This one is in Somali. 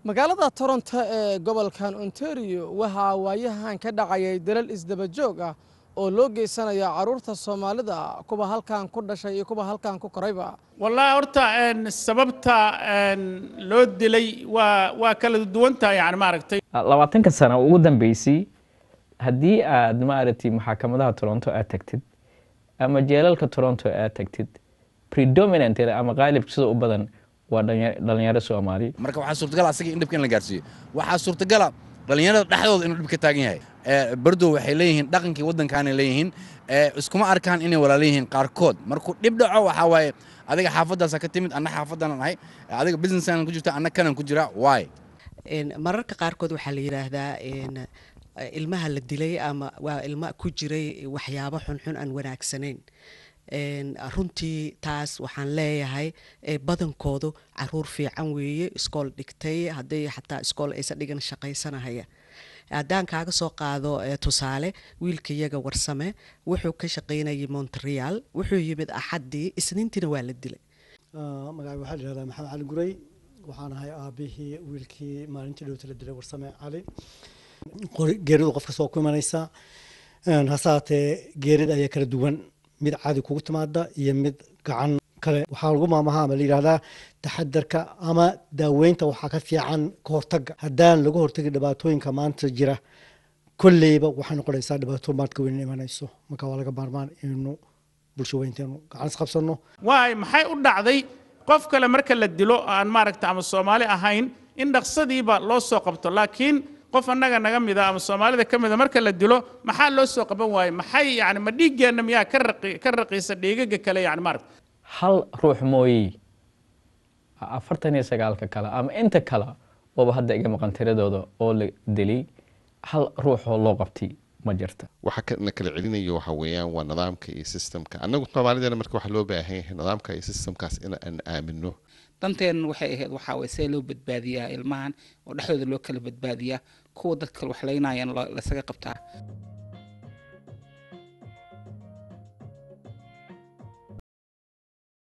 magaalada Toronto ee gobolkan Ontario waxa waayahan ka dhacayay dalal isdaba joog ah oo loo geysanayo caruurta Soomaalida kuwa halkan ku dhashay iyo kuwa halkan ku korayba والله horta sababta loo dilay waa kala duwan tahay yani maaragtay 20 sano ugu dambeysay hadii aad maaragtay maxkamadaha Toronto aad tagtid ama jeelalka Toronto aad tagtid predominant ama qaalib sida u badan waa dhalinyaro Soomaali marka waxa suurtagal ah in dhibkan la gaarsiyo waxa suurtagal ah dhalinyarada dhaxdooda inuu dhib ka taagan yahay bardo waxay leeyihiin dhaqankii wadankan ay leeyihiin iskuma arkaan inay walaalihiin qaarkood markuu dhib dhaco waxa waaye adiga xaafadaas ka timid anna xaafadan ahay adiga businessan ku jirta anna kanan ku jira why mararka qaarkood waxa la yiraahdaa ilmaha la dilay ama waa ilma ku jiray waxyaabo xun aan wanaagsanayn runtii taas waxaan leeyahay badankoodu caruur fiican weeye iskool dhigtay haday xataa iskool aysan dhigan shaqaysanahaya haddaan kaaga soo qaado tusaale wiilka iyaga warsame wuxuu ka shaqaynayay Montreal wuxuu yimid axadii isniintina waa la dilay magaca waxa la yiraahdaa Maxamed Cali Guray waxaan ahay aabihii wiilkii maalintii dhowta la dilay warsame cali geeridu qofka soo ku imanaysa hasaate geerida ayaa kala duwan mid caadi kugu timaada iyo mid gacan kale waxa lagu maamaha la yiraahdaa taxadarka ama daaweynta waxa ka fiican ka hortagga hadaan lagu hortagi dhibaatooyinka maanta jira kulleeyba waxaan noqonaysaa dhibaato maadka weyn imanayso marka waa laga baarmaan inuu bulsho weynteenu gacan qabsano waay maxay u dhacday qof kale marka la dilo aan maaragtay ama Soomaali ahayn in dhaqsadiiba loo soo qabto laakiin qof annaga naga mid ah ama Soomaalida ka mid ah marka la dilo maxaa loo soo qaban waayay maxay yani ma dhiigeena miyaa ka raqiisa dhiigaga kale yani maaragtay hal ruux mooyee 49 kale ama inta kale oo hadda iga maqan tiradooda oo la dilay hal ruux oo loo qabtay ma jirta waxa ka kala celinayo waxa weeyaan waa nidaamka iyo systemka annagu Soomaalida marka waxa loo baahan yahay nidaamka iyo systemkaas in aan aamino danteen waxay ahayd waxa way see loo badbaadiyaa ilmahan oo dhaxdooda loo kala badbaadiyaa kuwa dadka wax leynayaan la saga qabtaa